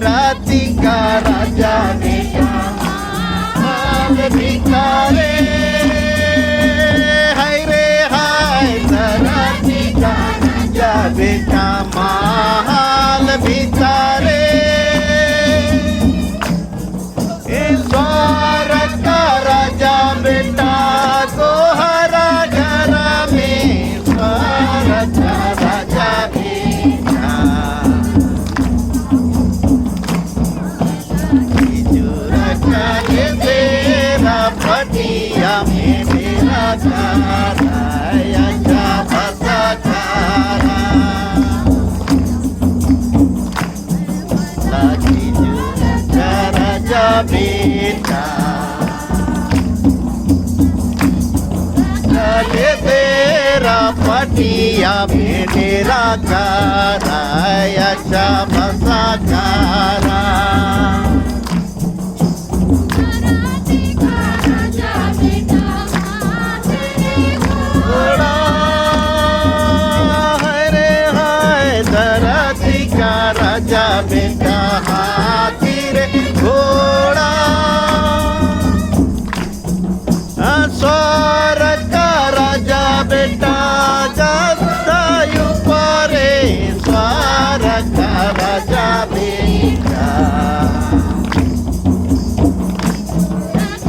धरती का राजा बेटा माल भिकारे हाय रे हाय धरती का राजा बेटा माल भिकारे स्वर्ग का राजा बेटा गोहरा घरा में स्वर्ग का राजा बेटा तेरा पटिया में मेरा तारा अच्छा बसा तारा लागी राजा बेटा चले तेरा पटिया में मेरा तारा अच्छा बसा तारा राजा बेटा हाथी रे घोड़ा स्वर्ग का राजा बेटा जतायु परे स्वर्ग का राजा बेटा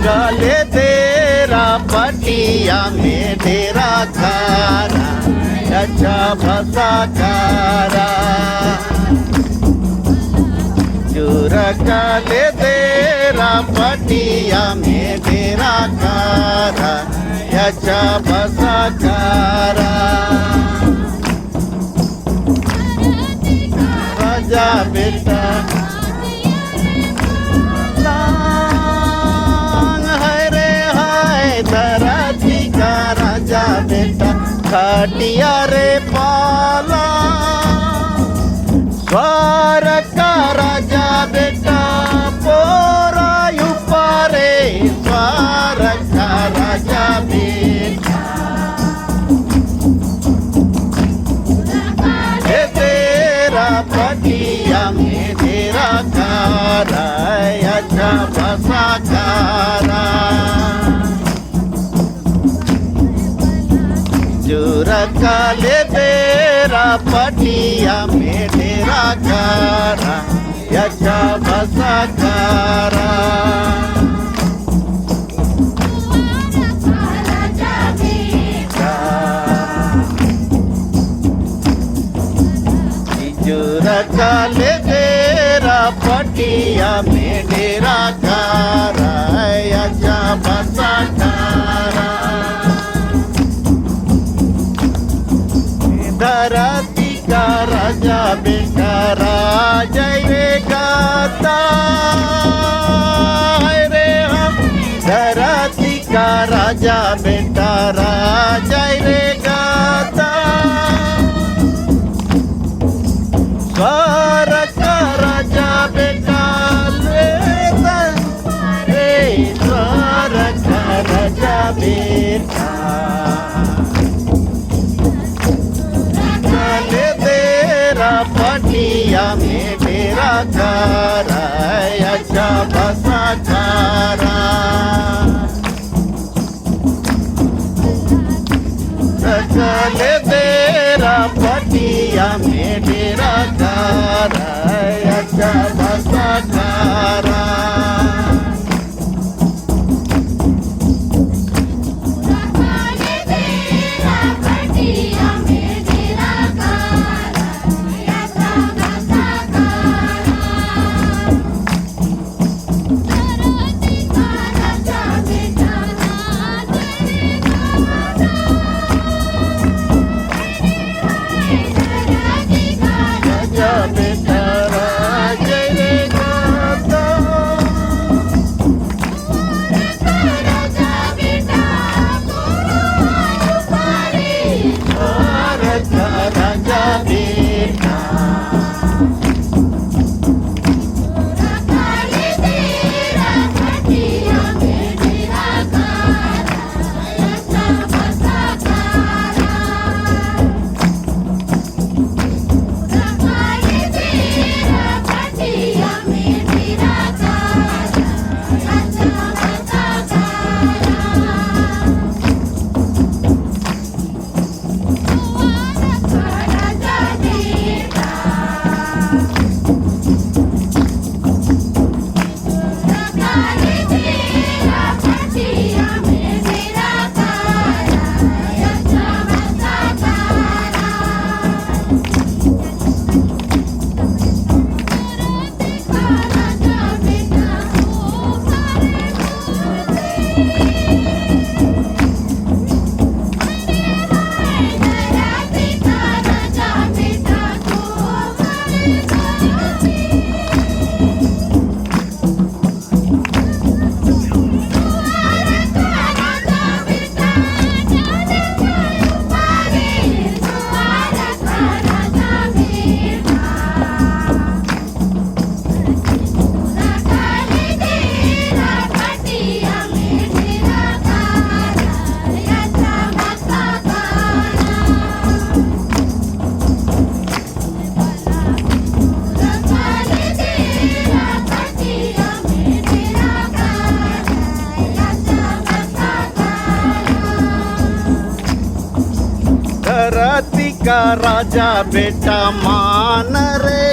गले तेरा पटिया में तेरा खारा अच्छा भसा कारा चुरकाले तेरा पटिया में तेरा कारा अच्छा बसा कारा राजा बेटा लांग है रे हाय धरती का राजा बेटा खटिया रे पाला स्वर्ग का राजा बेटा पोरायु पारे स्वर्ग का राजा बेटा तेरा पटिया में तेरा कारा अच्छा बसा कारा चुरकाले तेरा पटिया में तेरा कारा अच्छा बसा कारा चुरकाले तेरा पटिया में तेरा कारा अच्छा बसा कारा धरती का राजा बेटा राजा रे गाता है रे हम धरती का राजा बेटा राजा रे गाता स्वर्ग का राजा बेटा रे स्वर्ग का राजा बेटा पटिया में मेरा कारा अच्छा बसा कारा चले तेरा पटिया में मेरा कारा अच्छा बसा कारा बेटा राजा रे गाता धरती का राजा बेटा मान रे